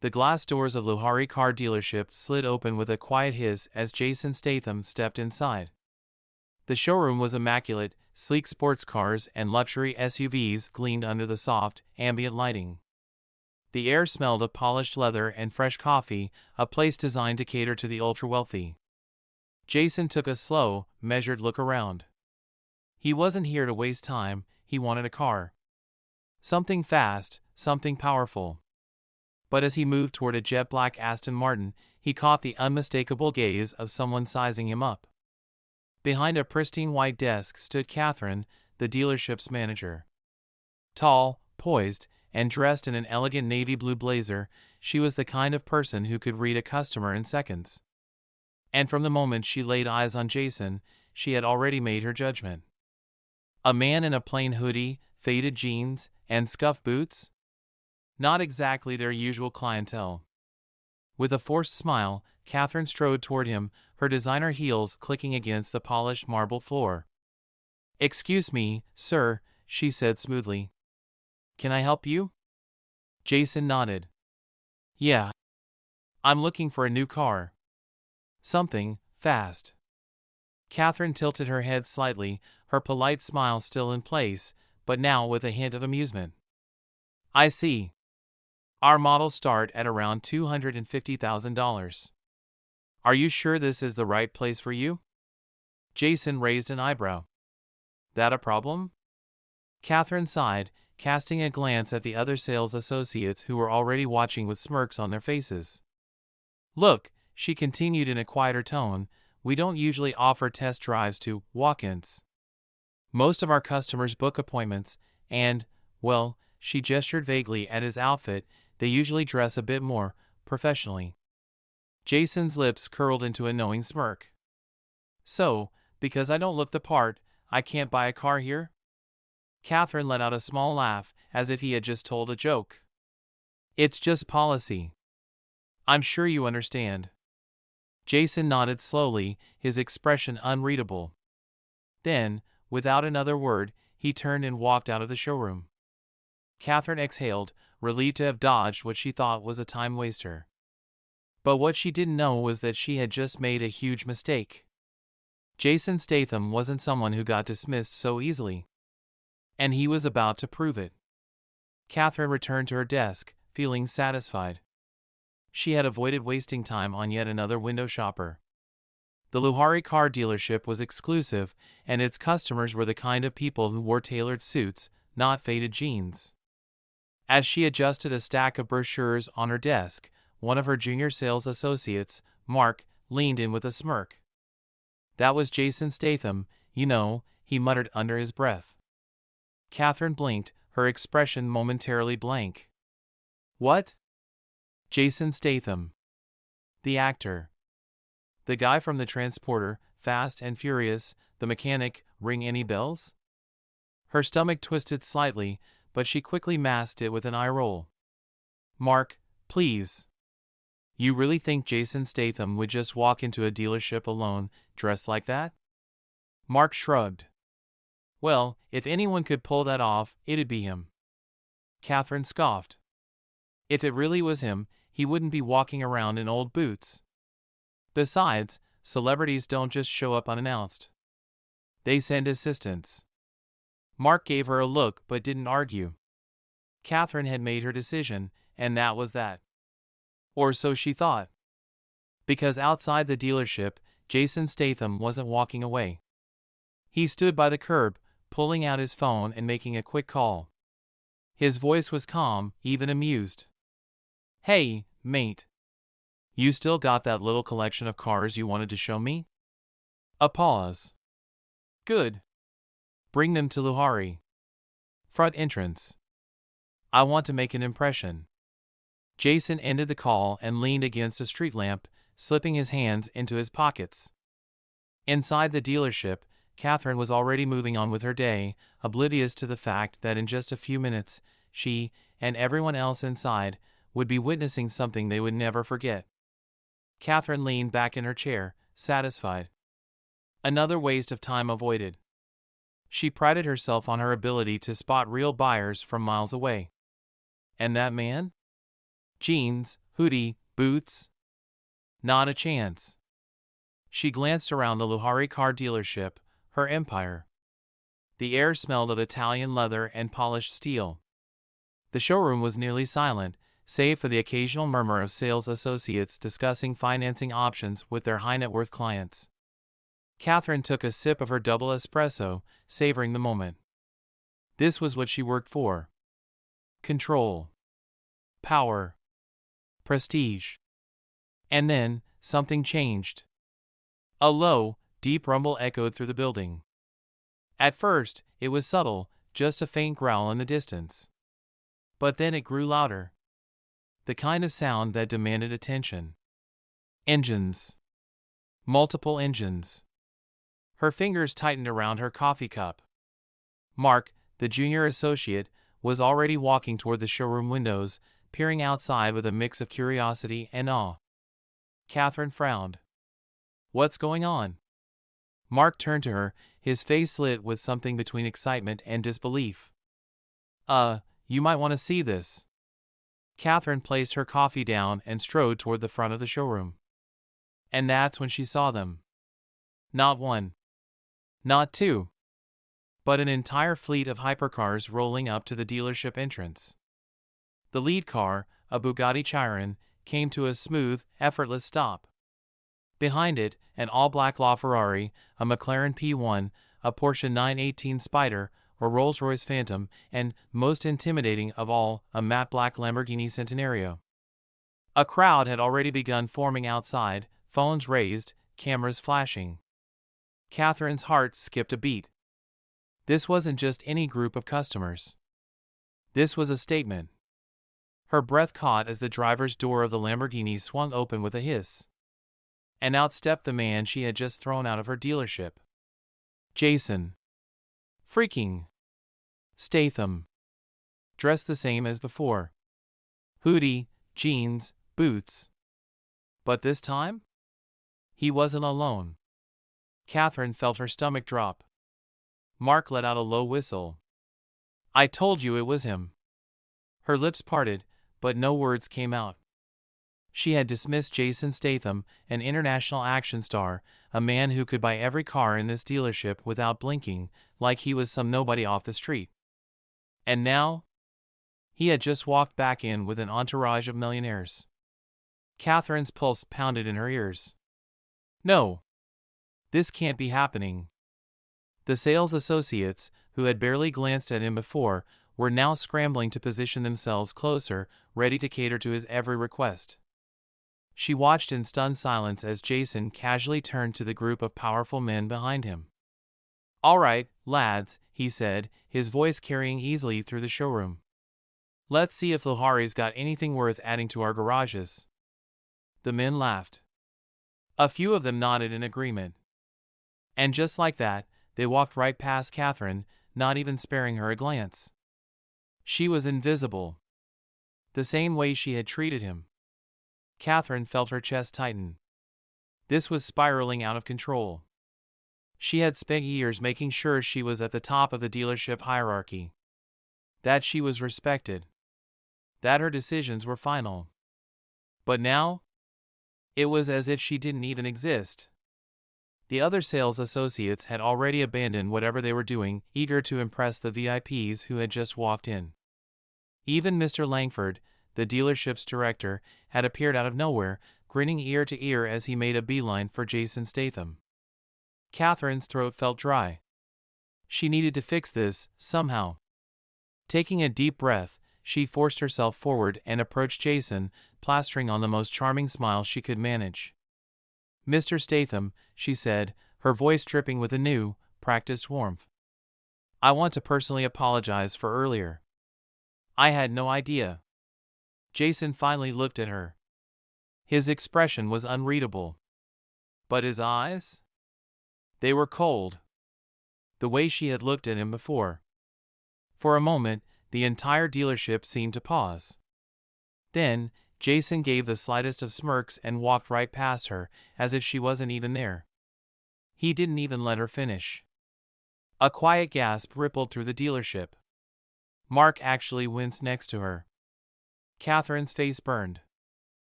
The glass doors of Luhari car dealership slid open with a quiet hiss as Jason Statham stepped inside. The showroom was immaculate, sleek sports cars and luxury SUVs gleamed under the soft, ambient lighting. The air smelled of polished leather and fresh coffee, a place designed to cater to the ultra-wealthy. Jason took a slow, measured look around. He wasn't here to waste time, he wanted a car. Something fast, something powerful. But as he moved toward a jet-black Aston Martin, he caught the unmistakable gaze of someone sizing him up. Behind a pristine white desk stood Catherine, the dealership's manager. Tall, poised, and dressed in an elegant navy blue blazer, she was the kind of person who could read a customer in seconds. And from the moment she laid eyes on Jason, she had already made her judgment. A man in a plain hoodie, faded jeans, and scuffed boots? Not exactly their usual clientele. With a forced smile, Catherine strode toward him, her designer heels clicking against the polished marble floor. "Excuse me, sir," she said smoothly. "Can I help you?" Jason nodded. "Yeah. I'm looking for a new car. Something fast." Catherine tilted her head slightly, her polite smile still in place, but now with a hint of amusement. "I see. Our models start at around $250,000. Are you sure this is the right place for you?" Jason raised an eyebrow. "That a problem?" Catherine sighed, casting a glance at the other sales associates who were already watching with smirks on their faces. "Look," she continued in a quieter tone, "we don't usually offer test drives to walk-ins. Most of our customers book appointments, and, well," she gestured vaguely at his outfit, "they usually dress a bit more professionally." Jason's lips curled into a knowing smirk. "So, because I don't look the part, I can't buy a car here?" Catherine let out a small laugh, as if he had just told a joke. "It's just policy. I'm sure you understand." Jason nodded slowly, his expression unreadable. Then, without another word, he turned and walked out of the showroom. Catherine exhaled, relieved to have dodged what she thought was a time waster. But what she didn't know was that she had just made a huge mistake. Jason Statham wasn't someone who got dismissed so easily. And he was about to prove it. Catherine returned to her desk, feeling satisfied. She had avoided wasting time on yet another window shopper. The Luhari car dealership was exclusive, and its customers were the kind of people who wore tailored suits, not faded jeans. As she adjusted a stack of brochures on her desk, one of her junior sales associates, Mark, leaned in with a smirk. "That was Jason Statham, you know," he muttered under his breath. Catherine blinked, her expression momentarily blank. "What?" "Jason Statham. The actor. The guy from the Transporter, Fast and Furious, the mechanic, ring any bells?" Her stomach twisted slightly, but she quickly masked it with an eye roll. "Mark, please. You really think Jason Statham would just walk into a dealership alone, dressed like that?" Mark shrugged. "Well, if anyone could pull that off, it'd be him." Catherine scoffed. "If it really was him, he wouldn't be walking around in old boots. Besides, celebrities don't just show up unannounced. They send assistants." Mark gave her a look but didn't argue. Catherine had made her decision, and that was that. Or so she thought. Because outside the dealership, Jason Statham wasn't walking away. He stood by the curb, pulling out his phone and making a quick call. His voice was calm, even amused. "Hey, mate. You still got that little collection of cars you wanted to show me?" A pause. "Good. Bring them to Luhari. Front entrance. I want to make an impression." Jason ended the call and leaned against a street lamp, slipping his hands into his pockets. Inside the dealership, Catherine was already moving on with her day, oblivious to the fact that in just a few minutes, she, and everyone else inside, would be witnessing something they would never forget. Catherine leaned back in her chair, satisfied. Another waste of time avoided. She prided herself on her ability to spot real buyers from miles away. And that man? Jeans, Hoodie, boots? Not a chance. She glanced around the Luhari car dealership, her empire. The air smelled of Italian leather and polished steel. The showroom was nearly silent, save for the occasional murmur of sales associates discussing financing options with their high-net-worth clients. Catherine took a sip of her double espresso, savoring the moment. This was what she worked for. Control. Power. Prestige. And then, something changed. A low, deep rumble echoed through the building. At first, it was subtle, just a faint growl in the distance. But then it grew louder. The kind of sound that demanded attention. Engines. Multiple engines. Her fingers tightened around her coffee cup. Mark, the junior associate, was already walking toward the showroom windows, peering outside with a mix of curiosity and awe. Catherine frowned. What's going on? Mark turned to her, his face lit with something between excitement and disbelief. You might want to see this. Catherine placed her coffee down and strode toward the front of the showroom. And that's when she saw them. Not one. Not two. But an entire fleet of hypercars rolling up to the dealership entrance. The lead car, a Bugatti Chiron, came to a smooth, effortless stop. Behind it, an all-black LaFerrari, a McLaren P1, a Porsche 918 Spider, a Rolls-Royce Phantom, and, most intimidating of all, a matte black Lamborghini Centenario. A crowd had already begun forming outside, phones raised, cameras flashing. Catherine's heart skipped a beat. This wasn't just any group of customers. This was a statement. Her breath caught as the driver's door of the Lamborghini swung open with a hiss. And out stepped the man she had just thrown out of her dealership. Jason. Freaking Statham. Dressed the same as before. Hoodie, jeans, boots. But this time? He wasn't alone. Catherine felt her stomach drop. Mark let out a low whistle. I told you it was him. Her lips parted, but no words came out. She had dismissed Jason Statham, an international action star, a man who could buy every car in this dealership without blinking, like he was some nobody off the street. And now? He had just walked back in with an entourage of millionaires. Catherine's pulse pounded in her ears. No. This can't be happening. The sales associates, who had barely glanced at him before, were now scrambling to position themselves closer, ready to cater to his every request. She watched in stunned silence as Jason casually turned to the group of powerful men behind him. All right, lads, he said, his voice carrying easily through the showroom. Let's see if Luhari's got anything worth adding to our garages. The men laughed. A few of them nodded in agreement. And just like that, they walked right past Catherine, not even sparing her a glance. She was invisible. The same way she had treated him. Catherine felt her chest tighten. This was spiraling out of control. She had spent years making sure she was at the top of the dealership hierarchy. That she was respected. That her decisions were final. But now? It was as if she didn't even exist. The other sales associates had already abandoned whatever they were doing, eager to impress the VIPs who had just walked in. Even Mr. Langford, the dealership's director, had appeared out of nowhere, grinning ear to ear as he made a beeline for Jason Statham. Catherine's throat felt dry. She needed to fix this, somehow. Taking a deep breath, she forced herself forward and approached Jason, plastering on the most charming smile she could manage. Mr. Statham, she said, her voice dripping with a new, practiced warmth. I want to personally apologize for earlier. I had no idea. Jason finally looked at her. His expression was unreadable. But his eyes? They were cold. The way she had looked at him before. For a moment, the entire dealership seemed to pause. Then, Jason gave the slightest of smirks and walked right past her, as if she wasn't even there. He didn't even let her finish. A quiet gasp rippled through the dealership. Mark actually winced next to her. Catherine's face burned.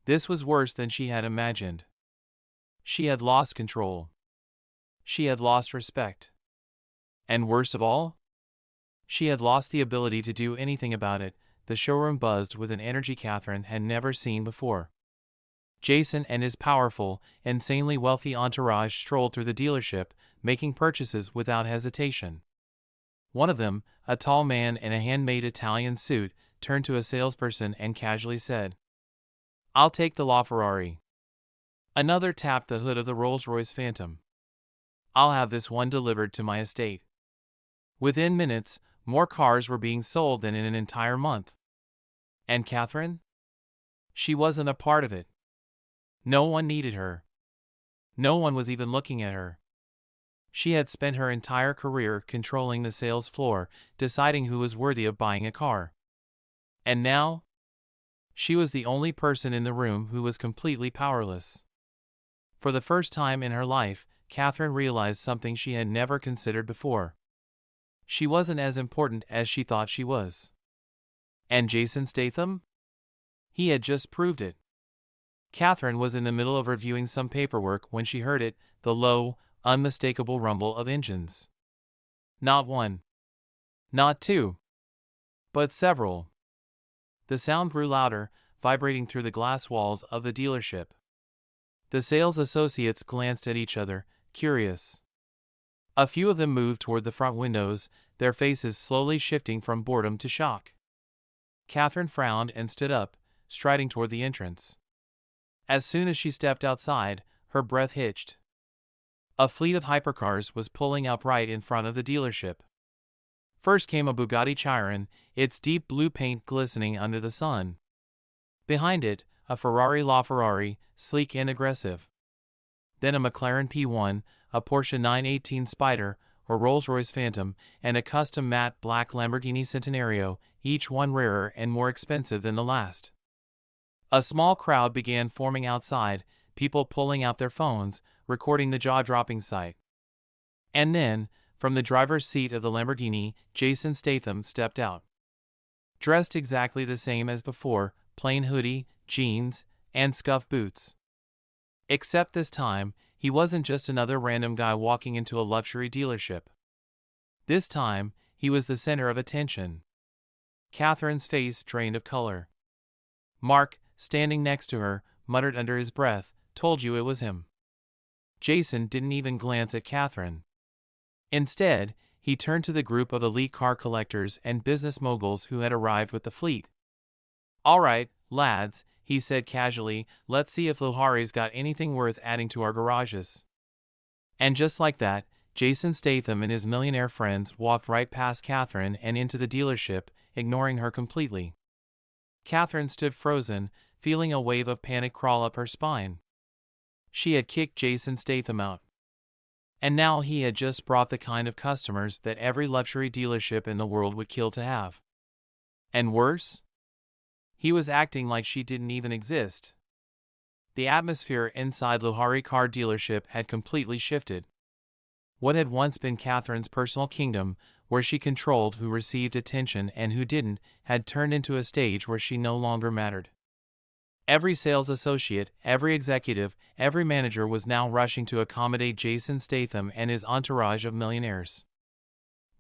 This was worse than she had imagined. She had lost control. She had lost respect. And worst of all, she had lost the ability to do anything about it. The showroom buzzed with an energy Catherine had never seen before. Jason and his powerful, insanely wealthy entourage strolled through the dealership, making purchases without hesitation. One of them, a tall man in a handmade Italian suit, turned to a salesperson and casually said, "I'll take the LaFerrari." Another tapped the hood of the Rolls-Royce Phantom. "I'll have this one delivered to my estate." Within minutes, more cars were being sold than in an entire month. And Catherine? She wasn't a part of it. No one needed her. No one was even looking at her. She had spent her entire career controlling the sales floor, deciding who was worthy of buying a car. And now, she was the only person in the room who was completely powerless. For the first time in her life, Catherine realized something she had never considered before. She wasn't as important as she thought she was. And Jason Statham? He had just proved it. Catherine was in the middle of reviewing some paperwork when she heard it, the low, unmistakable rumble of engines. Not one. Not two. But several. The sound grew louder, vibrating through the glass walls of the dealership. The sales associates glanced at each other, curious. A few of them moved toward the front windows, their faces slowly shifting from boredom to shock. Catherine frowned and stood up, striding toward the entrance. As soon as she stepped outside, her breath hitched. A fleet of hypercars was pulling up right in front of the dealership. First came a Bugatti Chiron, its deep blue paint glistening under the sun. Behind it, a Ferrari LaFerrari, sleek and aggressive. Then a McLaren P1, a Porsche 918 Spider, or Rolls-Royce Phantom, and a custom matte black Lamborghini Centenario, each one rarer and more expensive than the last. A small crowd began forming outside, people pulling out their phones, recording the jaw-dropping sight. And then, from the driver's seat of the Lamborghini, Jason Statham stepped out. Dressed exactly the same as before, plain hoodie, jeans, and scuffed boots. Except this time, he wasn't just another random guy walking into a luxury dealership. This time, he was the center of attention. Catherine's face drained of color. Mark, standing next to her, muttered under his breath, "Told you it was him." Jason didn't even glance at Catherine. Instead, he turned to the group of elite car collectors and business moguls who had arrived with the fleet. "All right, lads," he said casually, "let's see if Luhari's got anything worth adding to our garages." And just like that, Jason Statham and his millionaire friends walked right past Catherine and into the dealership, ignoring her completely. Catherine stood frozen, feeling a wave of panic crawl up her spine. She had kicked Jason Statham out. And now he had just brought the kind of customers that every luxury dealership in the world would kill to have. And worse? He was acting like she didn't even exist. The atmosphere inside Luhari car dealership had completely shifted. What had once been Catherine's personal kingdom, where she controlled who received attention and who didn't, had turned into a stage where she no longer mattered. Every sales associate, every executive, every manager was now rushing to accommodate Jason Statham and his entourage of millionaires.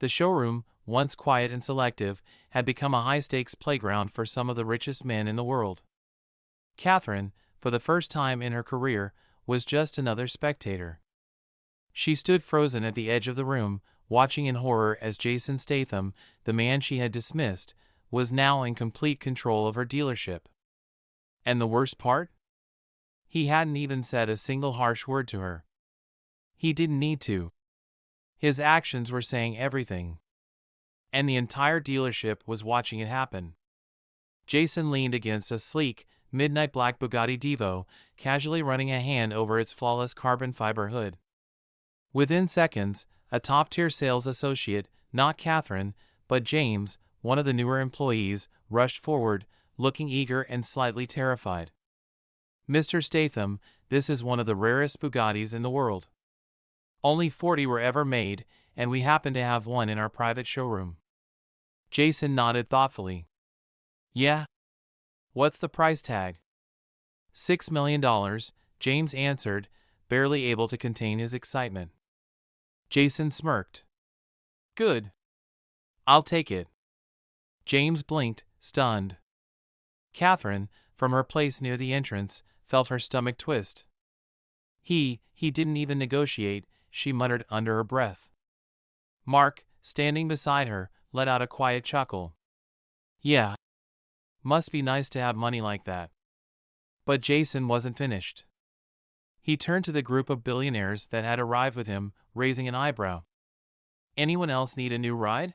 The showroom, once quiet and selective, had become a high-stakes playground for some of the richest men in the world. Catherine, for the first time in her career, was just another spectator. She stood frozen at the edge of the room, watching in horror as Jason Statham, the man she had dismissed, was now in complete control of her dealership. And the worst part? He hadn't even said a single harsh word to her. He didn't need to. His actions were saying everything. And the entire dealership was watching it happen. Jason leaned against a sleek, midnight black Bugatti Divo, casually running a hand over its flawless carbon fiber hood. Within seconds, a top-tier sales associate, not Catherine, but James, one of the newer employees, rushed forward, looking eager and slightly terrified. "Mr. Statham, this is one of the rarest Bugattis in the world. Only 40 were ever made, and we happen to have one in our private showroom." Jason nodded thoughtfully. "Yeah? What's the price tag?" $6 million, James answered, barely able to contain his excitement. Jason smirked. Good. I'll take it. James blinked, stunned. Catherine, from her place near the entrance, felt her stomach twist. He didn't even negotiate, she muttered under her breath. Mark, standing beside her, let out a quiet chuckle. Yeah. Must be nice to have money like that. But Jason wasn't finished. He turned to the group of billionaires that had arrived with him, raising an eyebrow. Anyone else need a new ride?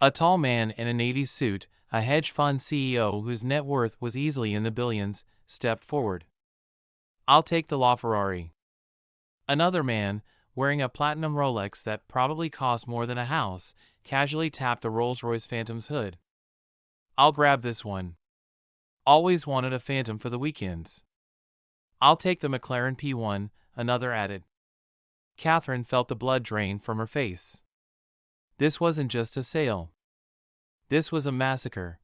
A tall man in a navy suit, a hedge fund CEO whose net worth was easily in the billions, stepped forward. I'll take the LaFerrari. Another man, wearing a platinum Rolex that probably cost more than a house, casually tapped the Rolls-Royce Phantom's hood. I'll grab this one. Always wanted a Phantom for the weekends. I'll take the McLaren P1, another added. Catherine felt the blood drain from her face. This wasn't just a sale. This was a massacre.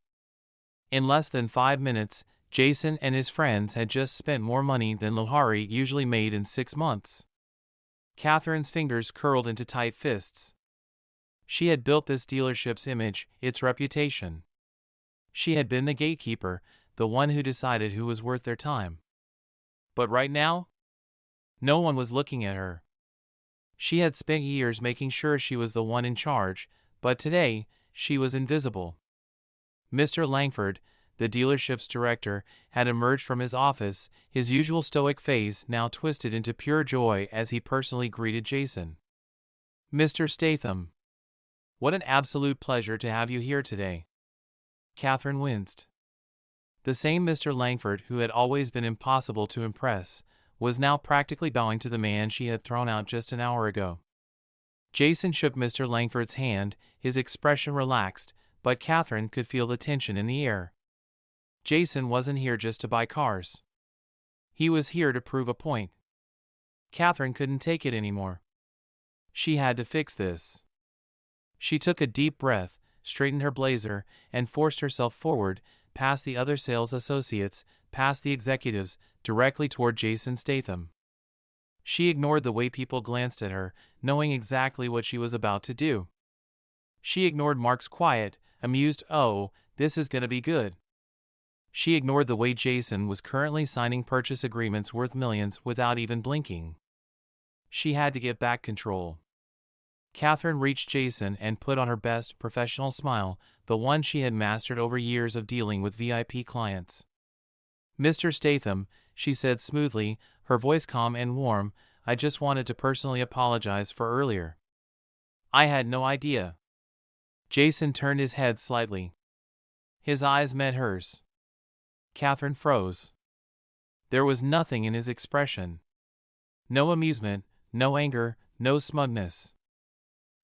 In less than 5 minutes, Jason and his friends had just spent more money than Lohari usually made in 6 months. Catherine's fingers curled into tight fists. She had built this dealership's image, its reputation. She had been the gatekeeper, the one who decided who was worth their time. But right now, no one was looking at her. She had spent years making sure she was the one in charge, but today, she was invisible. Mr. Langford, the dealership's director, had emerged from his office, his usual stoic face now twisted into pure joy as he personally greeted Jason. Mr. Statham. What an absolute pleasure to have you here today. Catherine winced. The same Mr. Langford who had always been impossible to impress, was now practically bowing to the man she had thrown out just an hour ago. Jason shook Mr. Langford's hand, his expression relaxed, but Catherine could feel the tension in the air. Jason wasn't here just to buy cars. He was here to prove a point. Catherine couldn't take it anymore. She had to fix this. She took a deep breath, straightened her blazer, and forced herself forward, past the other sales associates, past the executives, directly toward Jason Statham. She ignored the way people glanced at her, knowing exactly what she was about to do. She ignored Mark's quiet, amused "Oh, this is gonna be good." She ignored the way Jason was currently signing purchase agreements worth millions without even blinking. She had to get back control. Catherine reached Jason and put on her best professional smile, the one she had mastered over years of dealing with VIP clients. Mr. Statham, she said smoothly, her voice calm and warm, I just wanted to personally apologize for earlier. I had no idea. Jason turned his head slightly. His eyes met hers. Catherine froze. There was nothing in his expression. No amusement, no anger, no smugness.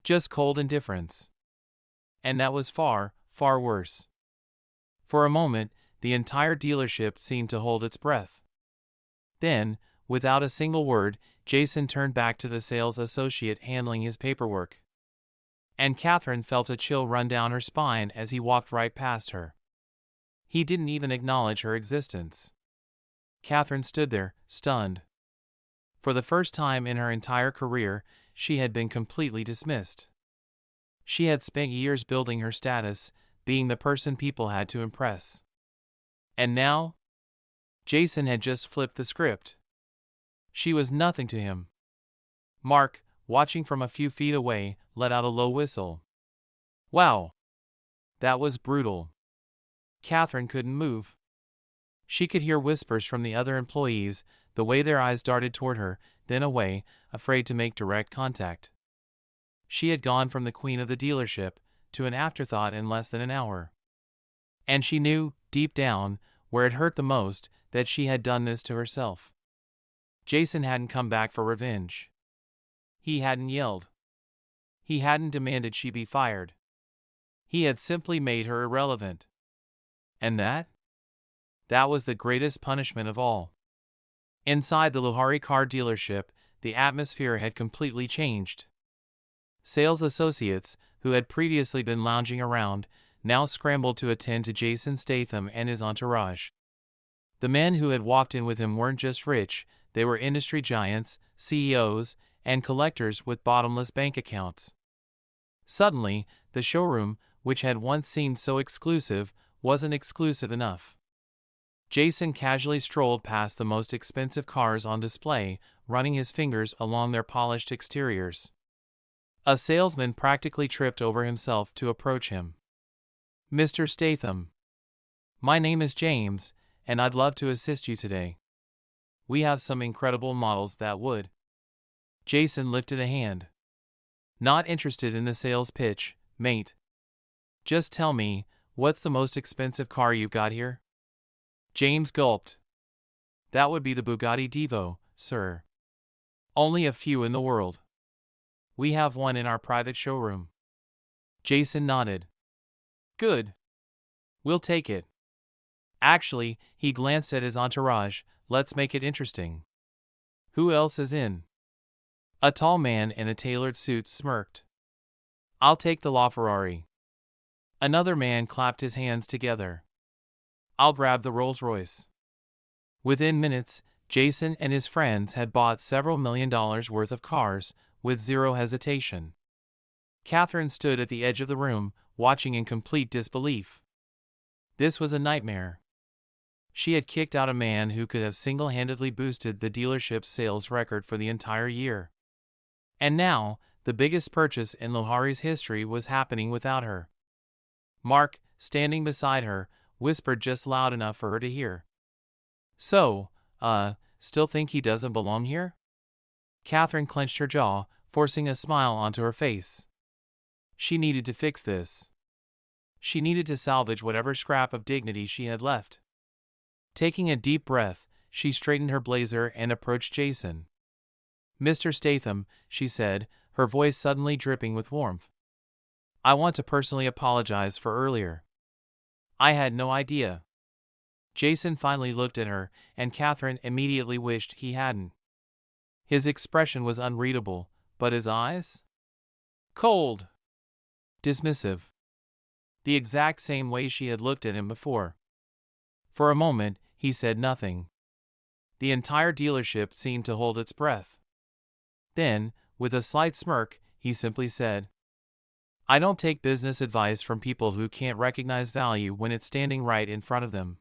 Just cold indifference. And that was far, far worse. For a moment, the entire dealership seemed to hold its breath. Then, without a single word, Jason turned back to the sales associate handling his paperwork. And Catherine felt a chill run down her spine as he walked right past her. He didn't even acknowledge her existence. Catherine stood there, stunned. For the first time in her entire career, she had been completely dismissed. She had spent years building her status, being the person people had to impress. And now? Jason had just flipped the script. She was nothing to him. Mark, watching from a few feet away, let out a low whistle. Wow! That was brutal. Catherine couldn't move. She could hear whispers from the other employees, the way their eyes darted toward her, then away, afraid to make direct contact. She had gone from the queen of the dealership to an afterthought in less than an hour. And she knew, deep down, where it hurt the most, that she had done this to herself. Jason hadn't come back for revenge. He hadn't yelled. He hadn't demanded she be fired. He had simply made her irrelevant. And that? That was the greatest punishment of all. Inside the Lohari car dealership, the atmosphere had completely changed. Sales associates, who had previously been lounging around, now scrambled to attend to Jason Statham and his entourage. The men who had walked in with him weren't just rich, they were industry giants, CEOs, and collectors with bottomless bank accounts. Suddenly, the showroom, which had once seemed so exclusive, wasn't exclusive enough. Jason casually strolled past the most expensive cars on display, running his fingers along their polished exteriors. A salesman practically tripped over himself to approach him. "Mr. Statham. My name is James, and I'd love to assist you today. We have some incredible models that would." Jason lifted a hand. "Not interested in the sales pitch, mate. Just tell me, what's the most expensive car you've got here?" James gulped. "That would be the Bugatti Divo, sir. Only a few in the world. We have one in our private showroom." Jason nodded. "Good. We'll take it. Actually," he glanced at his entourage, "let's make it interesting. Who else is in?" A tall man in a tailored suit smirked. "I'll take the LaFerrari." Another man clapped his hands together. "I'll grab the Rolls-Royce." Within minutes, Jason and his friends had bought several $1 million worth of cars, with zero hesitation. Catherine stood at the edge of the room, watching in complete disbelief. This was a nightmare. She had kicked out a man who could have single-handedly boosted the dealership's sales record for the entire year. And now, the biggest purchase in Lohari's history was happening without her. Mark, standing beside her, whispered just loud enough for her to hear. "So, still think he doesn't belong here?" Catherine clenched her jaw, forcing a smile onto her face. She needed to fix this. She needed to salvage whatever scrap of dignity she had left. Taking a deep breath, she straightened her blazer and approached Jason. "Mr. Statham," she said, her voice suddenly dripping with warmth. "I want to personally apologize for earlier. I had no idea." Jason finally looked at her, and Catherine immediately wished he hadn't. His expression was unreadable, but his eyes? Cold. Dismissive. The exact same way she had looked at him before. For a moment, he said nothing. The entire dealership seemed to hold its breath. Then, with a slight smirk, he simply said, "I don't take business advice from people who can't recognize value when it's standing right in front of them."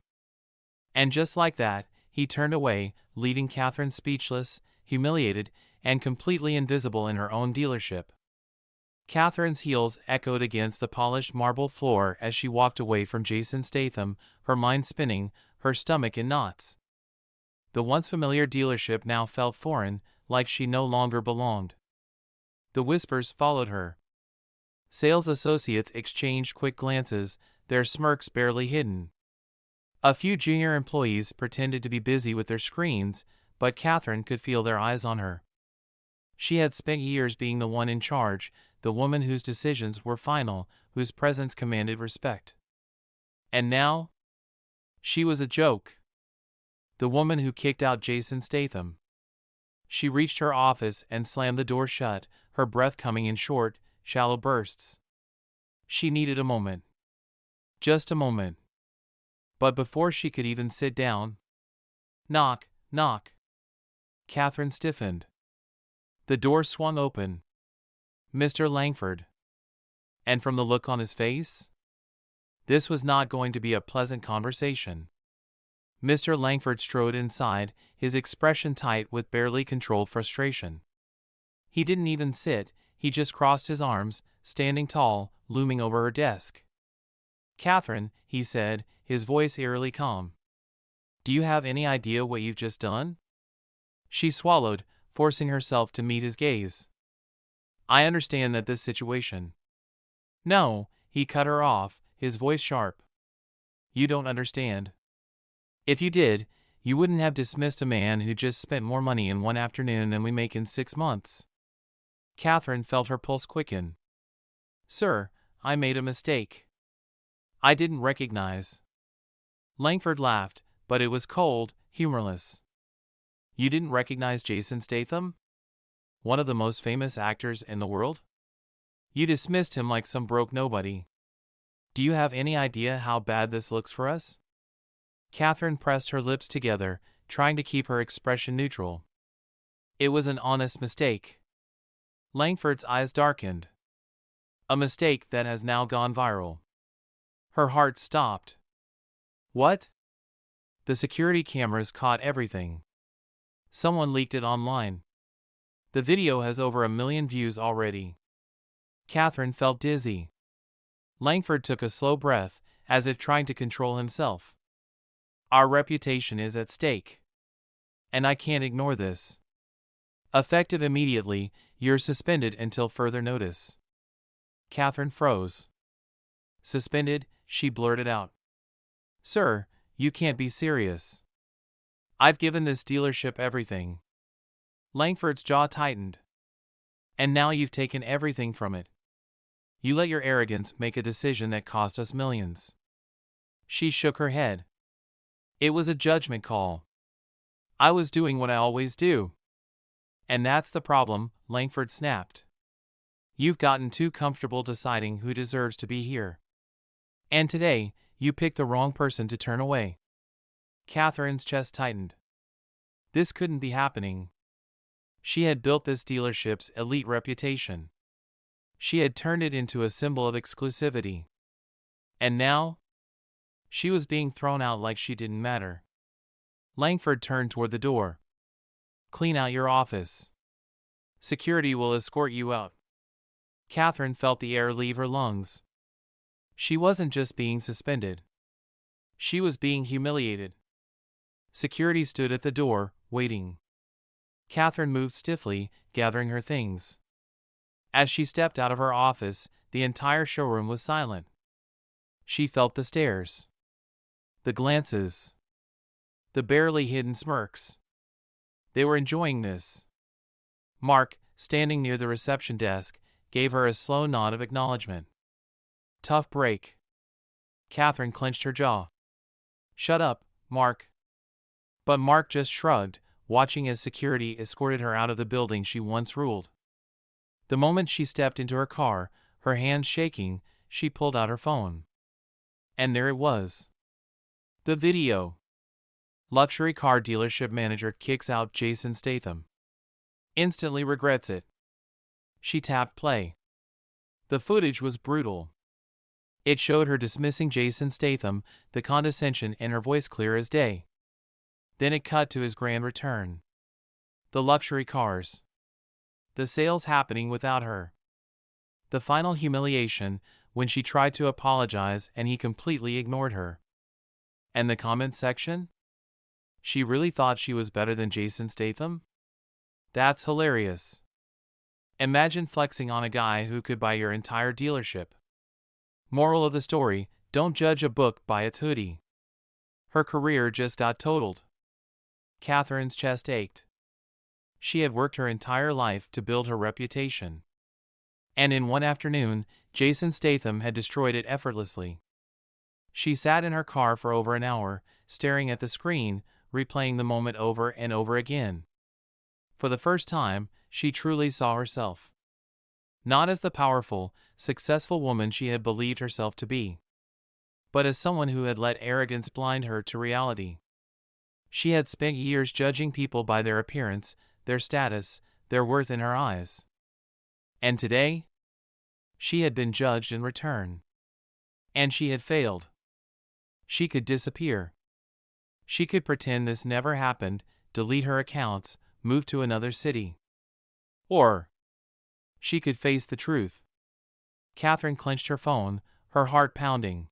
And just like that, he turned away, leaving Catherine speechless, humiliated, and completely invisible in her own dealership. Catherine's heels echoed against the polished marble floor as she walked away from Jason Statham, her mind spinning, her stomach in knots. The once familiar dealership now felt foreign, like she no longer belonged. The whispers followed her. Sales associates exchanged quick glances, their smirks barely hidden. A few junior employees pretended to be busy with their screens, but Catherine could feel their eyes on her. She had spent years being the one in charge, the woman whose decisions were final, whose presence commanded respect. And now? She was a joke. The woman who kicked out Jason Statham. She reached her office and slammed the door shut, her breath coming in short, shallow bursts. She needed a moment. Just a moment. But before she could even sit down, knock, knock. Catherine stiffened. The door swung open. Mr. Langford. And from the look on his face, this was not going to be a pleasant conversation. Mr. Langford strode inside, his expression tight with barely controlled frustration. He didn't even sit, he just crossed his arms, standing tall, looming over her desk. "Catherine," he said, his voice eerily calm. "Do you have any idea what you've just done?" She swallowed, forcing herself to meet his gaze. "I understand that this situation—" "No," he cut her off, his voice sharp. "You don't understand. If you did, you wouldn't have dismissed a man who just spent more money in one afternoon than we make in 6 months." Catherine felt her pulse quicken. "Sir, I made a mistake. I didn't recognize." Langford laughed, but it was cold, humorless. "You didn't recognize Jason Statham? One of the most famous actors in the world? You dismissed him like some broke nobody. Do you have any idea how bad this looks for us?" Catherine pressed her lips together, trying to keep her expression neutral. It was an honest mistake. Langford's eyes darkened. A mistake that has now gone viral. Her heart stopped. What? The security cameras caught everything. Someone leaked it online. The video has over 1 million views already. Catherine felt dizzy. Langford took a slow breath, as if trying to control himself. Our reputation is at stake. And I can't ignore this. Effective immediately, you're suspended until further notice. Catherine froze. Suspended, she blurted out. Sir, you can't be serious. I've given this dealership everything. Langford's jaw tightened. And now you've taken everything from it. You let your arrogance make a decision that cost us millions. She shook her head. It was a judgment call. I was doing what I always do. And that's the problem, Langford snapped. You've gotten too comfortable deciding who deserves to be here. And today, you picked the wrong person to turn away. Catherine's chest tightened. This couldn't be happening. She had built this dealership's elite reputation. She had turned it into a symbol of exclusivity. And now? She was being thrown out like she didn't matter. Langford turned toward the door. Clean out your office. Security will escort you out. Catherine felt the air leave her lungs. She wasn't just being suspended. She was being humiliated. Security stood at the door, waiting. Catherine moved stiffly, gathering her things. As she stepped out of her office, the entire showroom was silent. She felt the stares. The glances. The barely hidden smirks. They were enjoying this. Mark, standing near the reception desk, gave her a slow nod of acknowledgement. Tough break. Catherine clenched her jaw. Shut up, Mark. But Mark just shrugged, watching as security escorted her out of the building she once ruled. The moment she stepped into her car, her hands shaking, she pulled out her phone. And there it was. The video. Luxury car dealership manager kicks out Jason Statham. Instantly regrets it. She tapped play. The footage was brutal. It showed her dismissing Jason Statham, the condescension in her voice clear as day. Then it cut to his grand return. The luxury cars. The sales happening without her. The final humiliation, when she tried to apologize and he completely ignored her. And the comment section? She really thought she was better than Jason Statham? That's hilarious. Imagine flexing on a guy who could buy your entire dealership. Moral of the story, don't judge a book by its hoodie. Her career just got totaled. Catherine's chest ached. She had worked her entire life to build her reputation. And in one afternoon, Jason Statham had destroyed it effortlessly. She sat in her car for over an hour, staring at the screen, replaying the moment over and over again. For the first time, she truly saw herself. Not as the powerful, successful woman she had believed herself to be, but as someone who had let arrogance blind her to reality. She had spent years judging people by their appearance, their status, their worth in her eyes. And today, she had been judged in return. And she had failed. She could disappear. She could pretend this never happened, delete her accounts, move to another city. Or she could face the truth. Catherine clenched her phone, her heart pounding.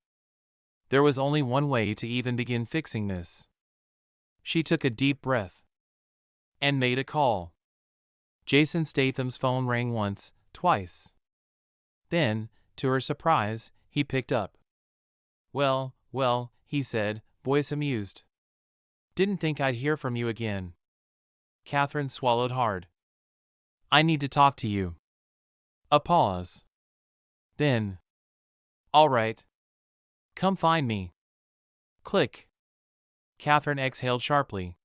There was only one way to even begin fixing this. She took a deep breath and made a call. Jason Statham's phone rang once, twice. Then, to her surprise, he picked up. Well, he said, voice amused. Didn't think I'd hear from you again. Catherine swallowed hard. I need to talk to you. A pause. Then. All right. Come find me. Click. Catherine exhaled sharply.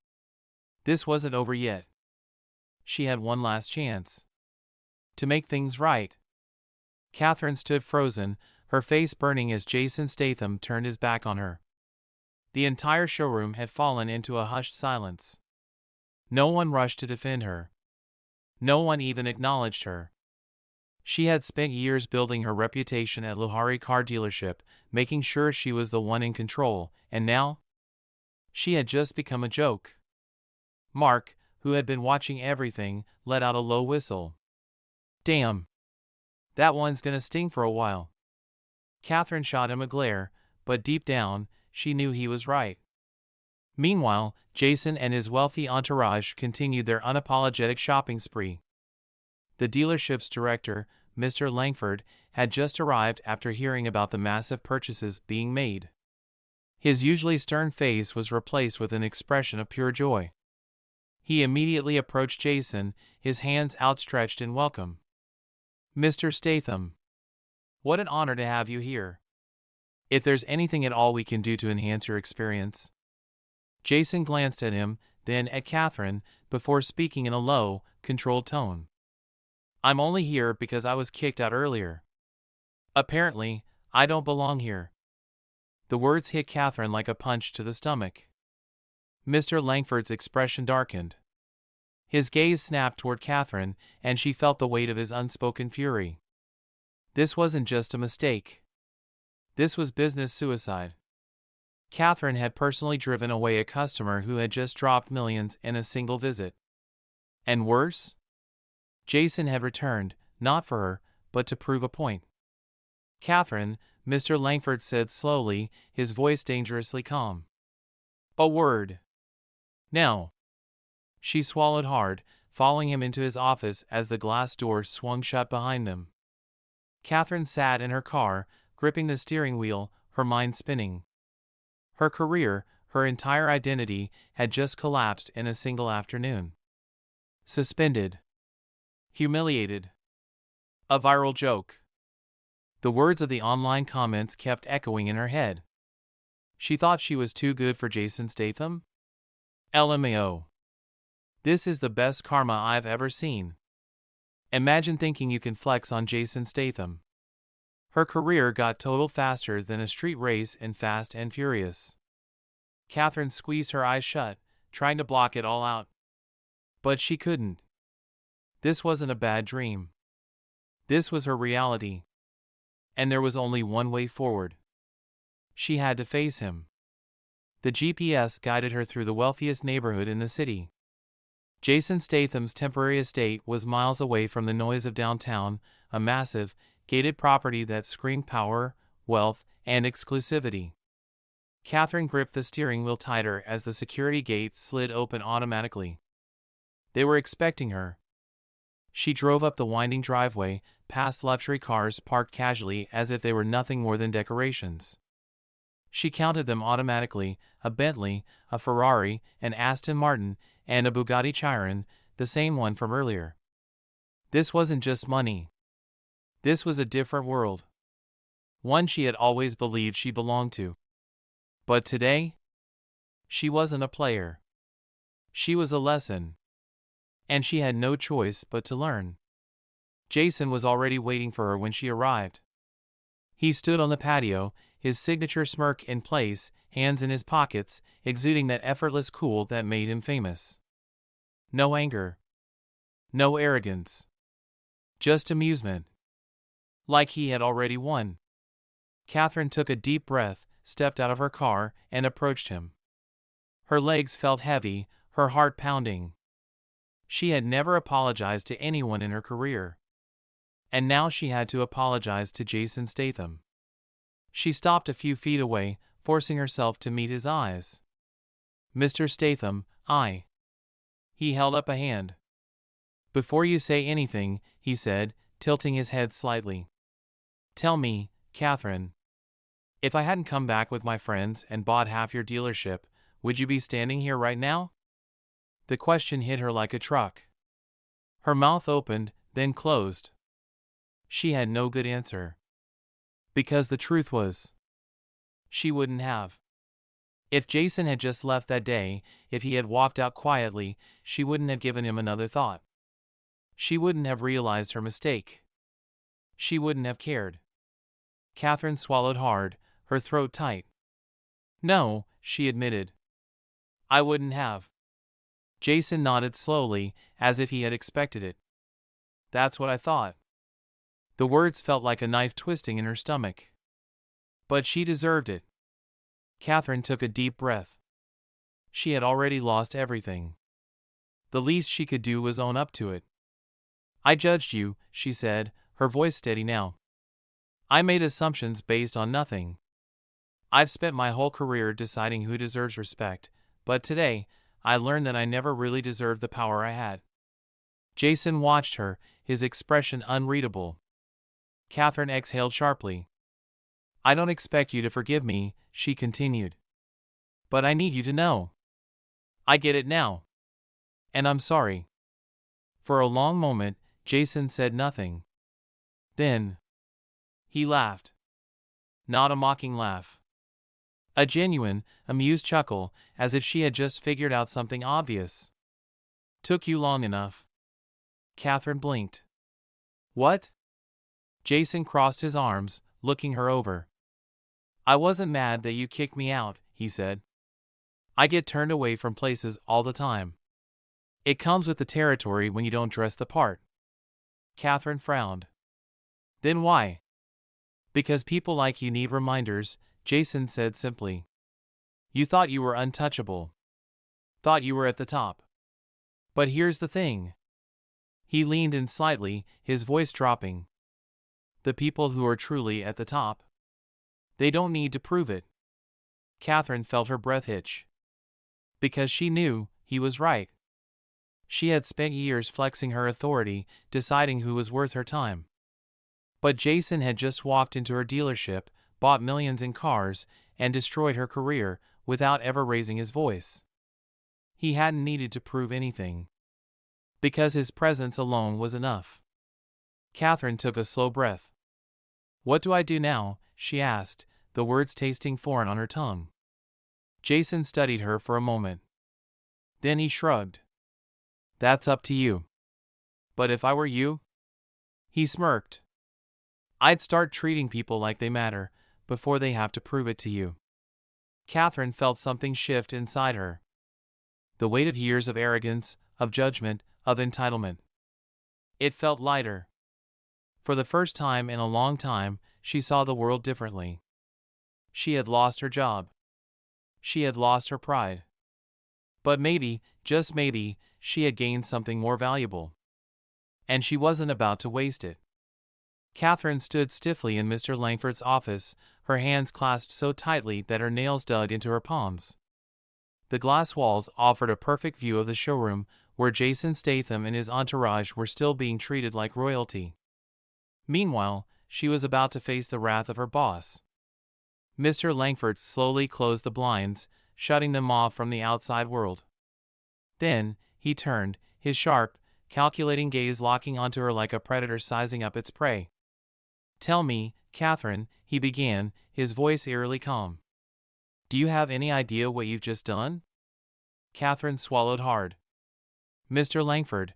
This wasn't over yet. She had one last chance. To make things right. Catherine stood frozen, her face burning as Jason Statham turned his back on her. The entire showroom had fallen into a hushed silence. No one rushed to defend her. No one even acknowledged her. She had spent years building her reputation at Luhari car dealership, making sure she was the one in control, and now? She had just become a joke. Mark, who had been watching everything, let out a low whistle. Damn. That one's gonna sting for a while. Catherine shot him a glare, but deep down, she knew he was right. Meanwhile, Jason and his wealthy entourage continued their unapologetic shopping spree. The dealership's director, Mr. Langford, had just arrived after hearing about the massive purchases being made. His usually stern face was replaced with an expression of pure joy. He immediately approached Jason, his hands outstretched in welcome. Mr. Statham. What an honor to have you here. If there's anything at all we can do to enhance your experience. Jason glanced at him, then at Catherine, before speaking in a low, controlled tone. I'm only here because I was kicked out earlier. Apparently, I don't belong here. The words hit Catherine like a punch to the stomach. Mr. Langford's expression darkened. His gaze snapped toward Catherine, and she felt the weight of his unspoken fury. This wasn't just a mistake. This was business suicide. Catherine had personally driven away a customer who had just dropped millions in a single visit. And worse? Jason had returned, not for her, but to prove a point. Catherine, Mr. Langford said slowly, his voice dangerously calm. A word. Now. She swallowed hard, following him into his office as the glass door swung shut behind them. Catherine sat in her car, gripping the steering wheel, her mind spinning. Her career, her entire identity, had just collapsed in a single afternoon. Suspended. Humiliated. A viral joke. The words of the online comments kept echoing in her head. She thought she was too good for Jason Statham? LMAO. This is the best karma I've ever seen. Imagine thinking you can flex on Jason Statham. Her career got totaled faster than a street race in Fast and Furious. Catherine squeezed her eyes shut, trying to block it all out. But she couldn't. This wasn't a bad dream. This was her reality. And there was only one way forward. She had to face him. The GPS guided her through the wealthiest neighborhood in the city. Jason Statham's temporary estate was miles away from the noise of downtown, a massive, gated property that screamed power, wealth, and exclusivity. Catherine gripped the steering wheel tighter as the security gate slid open automatically. They were expecting her. She drove up the winding driveway, past luxury cars parked casually as if they were nothing more than decorations. She counted them automatically: a Bentley, a Ferrari, an Aston Martin, and a Bugatti Chiron, the same one from earlier. This wasn't just money. This was a different world. One she had always believed she belonged to. But today? She wasn't a player. She was a lesson. And she had no choice but to learn. Jason was already waiting for her when she arrived. He stood on the patio, his signature smirk in place, hands in his pockets, exuding that effortless cool that made him famous. No anger. No arrogance. Just amusement. Like he had already won. Catherine took a deep breath, stepped out of her car, and approached him. Her legs felt heavy, her heart pounding. She had never apologized to anyone in her career. And now she had to apologize to Jason Statham. She stopped a few feet away, forcing herself to meet his eyes. Mr. Statham, I. He held up a hand. Before you say anything, he said, tilting his head slightly. Tell me, Catherine. If I hadn't come back with my friends and bought half your dealership, would you be standing here right now? The question hit her like a truck. Her mouth opened, then closed. She had no good answer. Because the truth was, she wouldn't have. If Jason had just left that day, if he had walked out quietly, she wouldn't have given him another thought. She wouldn't have realized her mistake. She wouldn't have cared. Catherine swallowed hard, her throat tight. No, she admitted. I wouldn't have. Jason nodded slowly, as if he had expected it. That's what I thought. The words felt like a knife twisting in her stomach. But she deserved it. Catherine took a deep breath. She had already lost everything. The least she could do was own up to it. I judged you, she said, her voice steady now. I made assumptions based on nothing. I've spent my whole career deciding who deserves respect, but today, I learned that I never really deserved the power I had. Jason watched her, his expression unreadable. Catherine exhaled sharply. I don't expect you to forgive me, she continued. But I need you to know. I get it now. And I'm sorry. For a long moment, Jason said nothing. Then, he laughed. Not a mocking laugh. A genuine, amused chuckle, as if she had just figured out something obvious. Took you long enough. Catherine blinked. What? Jason crossed his arms, looking her over. I wasn't mad that you kicked me out, he said. I get turned away from places all the time. It comes with the territory when you don't dress the part. Catherine frowned. Then why? Because people like you need reminders, Jason said simply. You thought you were untouchable. Thought you were at the top. But here's the thing. He leaned in slightly, his voice dropping. The people who are truly at the top, they don't need to prove it. Catherine felt her breath hitch. Because she knew he was right. She had spent years flexing her authority, deciding who was worth her time. But Jason had just walked into her dealership, bought millions in cars, and destroyed her career, without ever raising his voice. He hadn't needed to prove anything. Because his presence alone was enough. Catherine took a slow breath. What do I do now? She asked, the words tasting foreign on her tongue. Jason studied her for a moment. Then he shrugged. That's up to you. But if I were you? He smirked. I'd start treating people like they matter, before they have to prove it to you. Catherine felt something shift inside her. The weight of years of arrogance, of judgment, of entitlement. It felt lighter. For the first time in a long time, she saw the world differently. She had lost her job. She had lost her pride. But maybe, just maybe, she had gained something more valuable. And she wasn't about to waste it. Catherine stood stiffly in Mr. Langford's office, her hands clasped so tightly that her nails dug into her palms. The glass walls offered a perfect view of the showroom, where Jason Statham and his entourage were still being treated like royalty. Meanwhile, she was about to face the wrath of her boss. Mr. Langford slowly closed the blinds, shutting them off from the outside world. Then, he turned, his sharp, calculating gaze locking onto her like a predator sizing up its prey. Tell me, Catherine, he began, his voice eerily calm. Do you have any idea what you've just done? Catherine swallowed hard. Mr. Langford,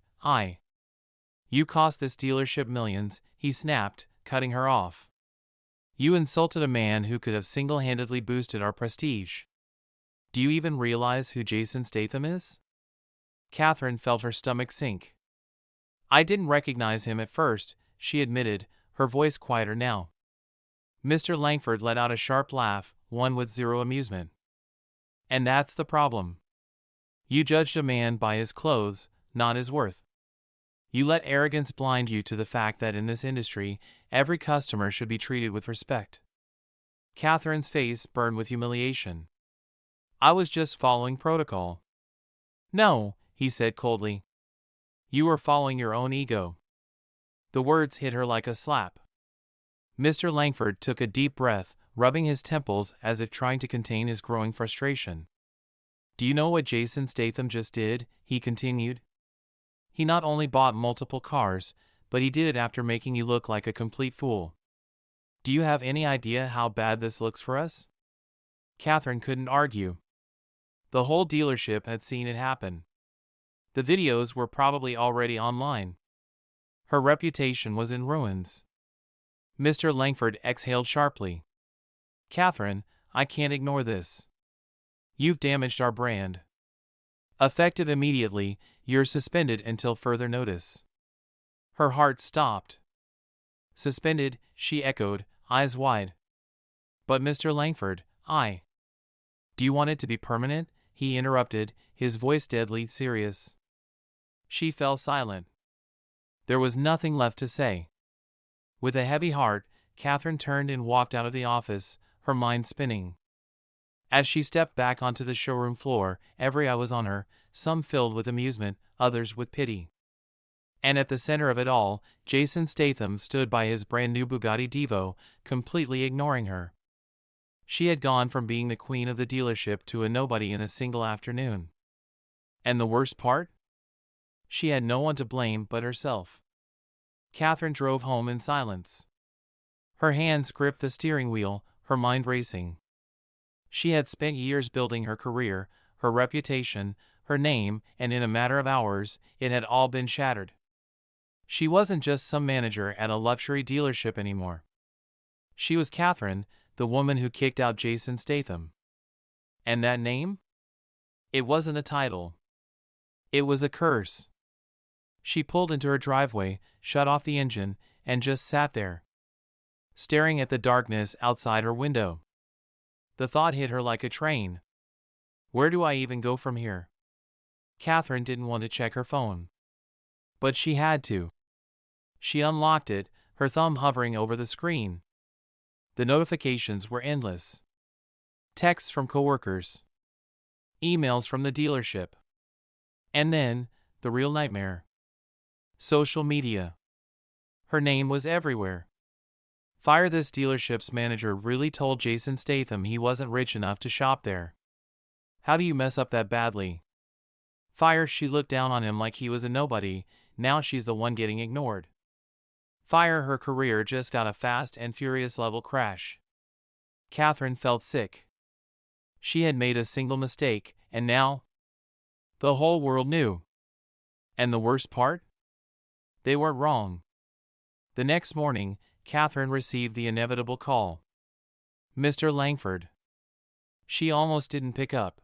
You cost this dealership millions, he snapped, cutting her off. You insulted a man who could have single-handedly boosted our prestige. Do you even realize who Jason Statham is? Catherine felt her stomach sink. I didn't recognize him at first, she admitted, her voice quieter now. Mr. Langford let out a sharp laugh, one with zero amusement. And that's the problem. You judged a man by his clothes, not his worth. You let arrogance blind you to the fact that in this industry, every customer should be treated with respect. Catherine's face burned with humiliation. I was just following protocol. No, he said coldly. You were following your own ego. The words hit her like a slap. Mr. Langford took a deep breath, rubbing his temples as if trying to contain his growing frustration. Do you know what Jason Statham just did? He continued. He not only bought multiple cars, but he did it after making you look like a complete fool. Do you have any idea how bad this looks for us? Catherine couldn't argue. The whole dealership had seen it happen. The videos were probably already online. Her reputation was in ruins. Mr. Langford exhaled sharply. Catherine, I can't ignore this. You've damaged our brand. Effective immediately, you're suspended until further notice." Her heart stopped. "Suspended," she echoed, eyes wide. "But Mr. Langford, Do you want it to be permanent?" he interrupted, his voice deadly serious. She fell silent. There was nothing left to say. With a heavy heart, Catherine turned and walked out of the office, her mind spinning. As she stepped back onto the showroom floor, every eye was on her, some filled with amusement, others with pity. And at the center of it all, Jason Statham stood by his brand new Bugatti Divo, completely ignoring her. She had gone from being the queen of the dealership to a nobody in a single afternoon. And the worst part? She had no one to blame but herself. Catherine drove home in silence. Her hands gripped the steering wheel, her mind racing. She had spent years building her career, her reputation, her name, and in a matter of hours, it had all been shattered. She wasn't just some manager at a luxury dealership anymore. She was Catherine, the woman who kicked out Jason Statham. And that name? It wasn't a title. It was a curse. She pulled into her driveway, shut off the engine, and just sat there, staring at the darkness outside her window. The thought hit her like a train. Where do I even go from here? Catherine didn't want to check her phone. But she had to. She unlocked it, her thumb hovering over the screen. The notifications were endless. Texts from coworkers. Emails from the dealership. And then, the real nightmare. Social media. Her name was everywhere. Fire this dealership's manager really told Jason Statham he wasn't rich enough to shop there. How do you mess up that badly? Fire, she looked down on him like he was a nobody, now she's the one getting ignored. Fire, her career just got a Fast and Furious level crash. Catherine felt sick. She had made a single mistake, and now? The whole world knew. And the worst part? They weren't wrong. The next morning, Catherine received the inevitable call. "Mr. Langford." She almost didn't pick up.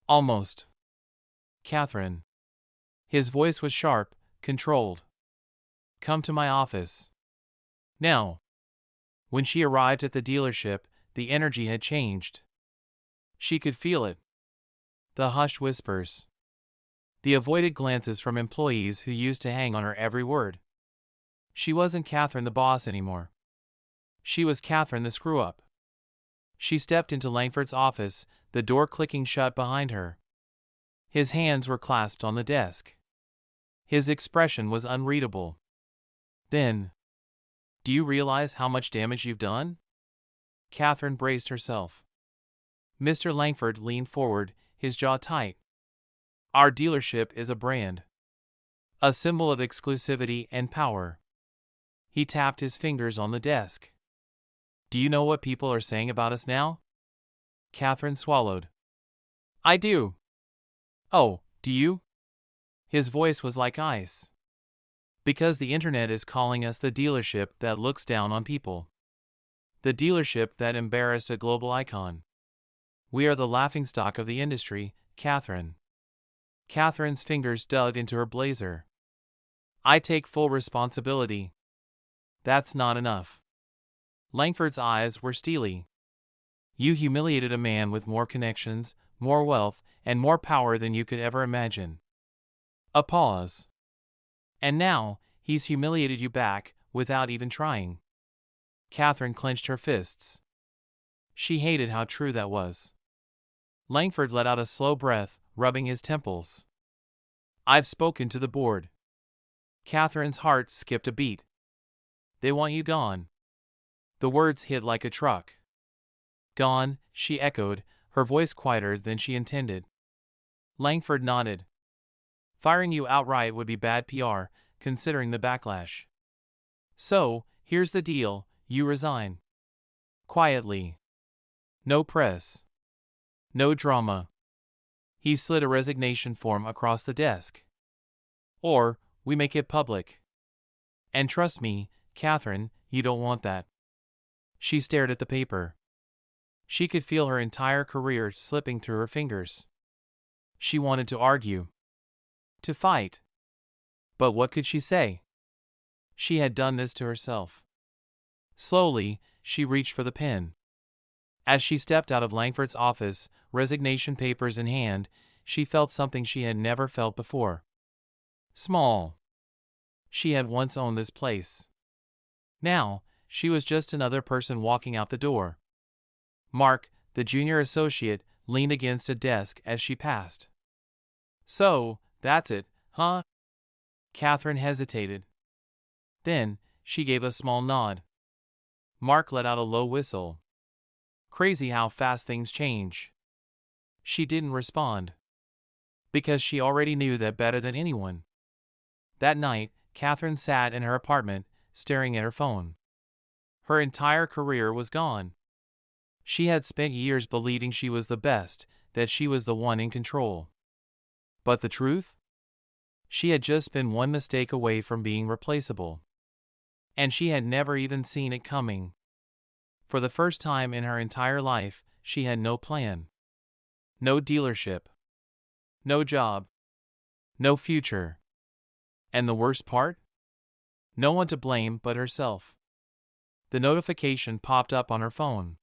Almost. "Catherine." His voice was sharp, controlled. "Come to my office. Now." When she arrived at the dealership, the energy had changed. She could feel it. The hushed whispers. The avoided glances from employees who used to hang on her every word. She wasn't Catherine the boss anymore. She was Catherine the screw-up. She stepped into Langford's office, the door clicking shut behind her. His hands were clasped on the desk. His expression was unreadable. Then, "Do you realize how much damage you've done?" Catherine braced herself. Mr. Langford leaned forward, his jaw tight. "Our dealership is a brand. A symbol of exclusivity and power." He tapped his fingers on the desk. "Do you know what people are saying about us now?" Catherine swallowed. "I do." "Oh, do you?" His voice was like ice. "Because the internet is calling us the dealership that looks down on people. The dealership that embarrassed a global icon. We are the laughingstock of the industry, Catherine." Catherine's fingers dug into her blazer. "I take full responsibility." "That's not enough." Langford's eyes were steely. "You humiliated a man with more connections, more wealth, and more power than you could ever imagine." A pause. "And now, he's humiliated you back, without even trying." Catherine clenched her fists. She hated how true that was. Langford let out a slow breath, rubbing his temples. "I've spoken to the board." Catherine's heart skipped a beat. "They want you gone." The words hit like a truck. "Gone," she echoed, her voice quieter than she intended. Langford nodded. "Firing you outright would be bad PR, considering the backlash. So, here's the deal, you resign. Quietly. No press. No drama." He slid a resignation form across the desk. "Or, we make it public. And trust me, Catherine, you don't want that." She stared at the paper. She could feel her entire career slipping through her fingers. She wanted to argue, to fight. But what could she say? She had done this to herself. Slowly, she reached for the pen. As she stepped out of Langford's office, resignation papers in hand, she felt something she had never felt before. Small. She had once owned this place. Now, she was just another person walking out the door. Mark, the junior associate, leaned against a desk as she passed. "So, that's it, huh?" Catherine hesitated. Then, she gave a small nod. Mark let out a low whistle. Crazy how fast things change. She didn't respond. Because she already knew that better than anyone. That night, Catherine sat in her apartment, staring at her phone. Her entire career was gone. She had spent years believing she was the best, that she was the one in control. But the truth? She had just been one mistake away from being replaceable. And she had never even seen it coming. For the first time in her entire life, she had no plan. No dealership. No job. No future. And the worst part? No one to blame but herself. The notification popped up on her phone.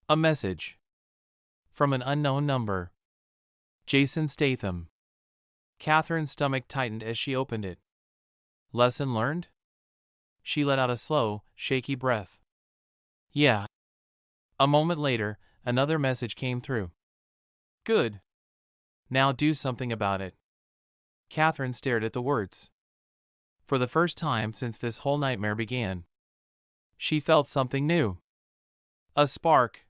A message. From an unknown number. Jason Statham. Catherine's stomach tightened as she opened it. Lesson learned? She let out a slow, shaky breath. Yeah. A moment later, another message came through. Good. Now do something about it. Catherine stared at the words. For the first time since this whole nightmare began, she felt something new. A spark.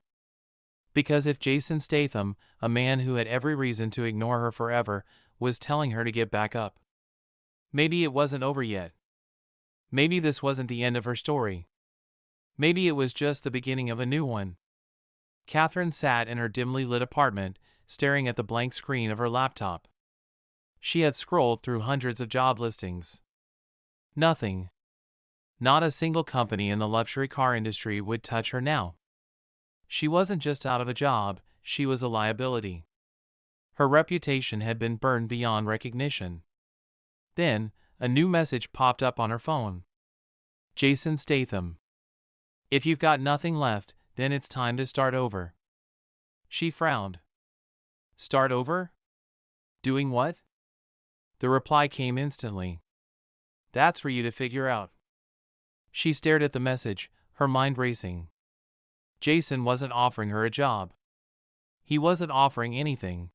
Because if Jason Statham, a man who had every reason to ignore her forever, was telling her to get back up, maybe it wasn't over yet. Maybe this wasn't the end of her story. Maybe it was just the beginning of a new one. Catherine sat in her dimly lit apartment, staring at the blank screen of her laptop. She had scrolled through hundreds of job listings. Nothing. Not a single company in the luxury car industry would touch her now. She wasn't just out of a job, she was a liability. Her reputation had been burned beyond recognition. Then, a new message popped up on her phone. Jason Statham. If you've got nothing left, then it's time to start over. She frowned. Start over? Doing what? The reply came instantly. That's for you to figure out. She stared at the message, her mind racing. Jason wasn't offering her a job. He wasn't offering anything.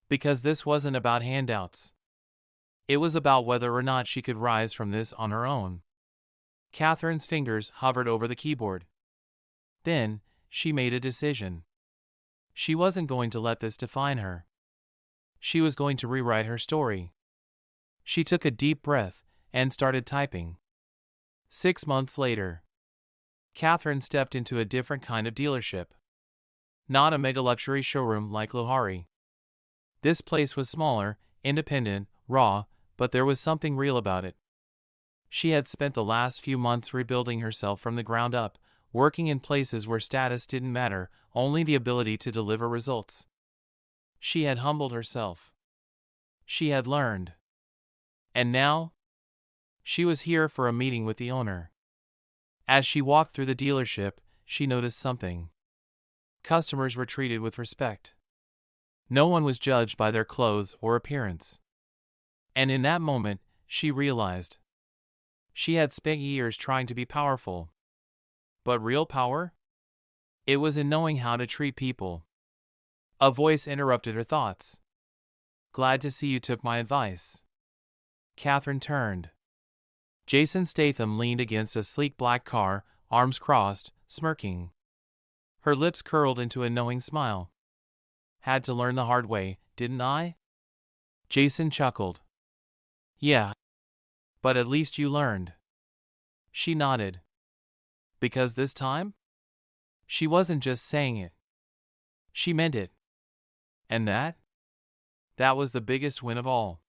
Because this wasn't about handouts. It was about whether or not she could rise from this on her own. Catherine's fingers hovered over the keyboard. Then, she made a decision. She wasn't going to let this define her. She was going to rewrite her story. She took a deep breath and started typing. 6 months later, Catherine stepped into a different kind of dealership. Not a mega luxury showroom like Lohari. This place was smaller, independent, raw, but there was something real about it. She had spent the last few months rebuilding herself from the ground up, working in places where status didn't matter, only the ability to deliver results. She had humbled herself. She had learned. And now? She was here for a meeting with the owner. As she walked through the dealership, she noticed something. Customers were treated with respect. No one was judged by their clothes or appearance. And in that moment, she realized. She had spent years trying to be powerful. But real power? It was in knowing how to treat people. A voice interrupted her thoughts. Glad to see you took my advice. Catherine turned. Jason Statham leaned against a sleek black car, arms crossed, smirking. Her lips curled into a knowing smile. Had to learn the hard way, didn't I? Jason chuckled. Yeah. But at least you learned. She nodded. Because this time? She wasn't just saying it. She meant it. And that? That was the biggest win of all.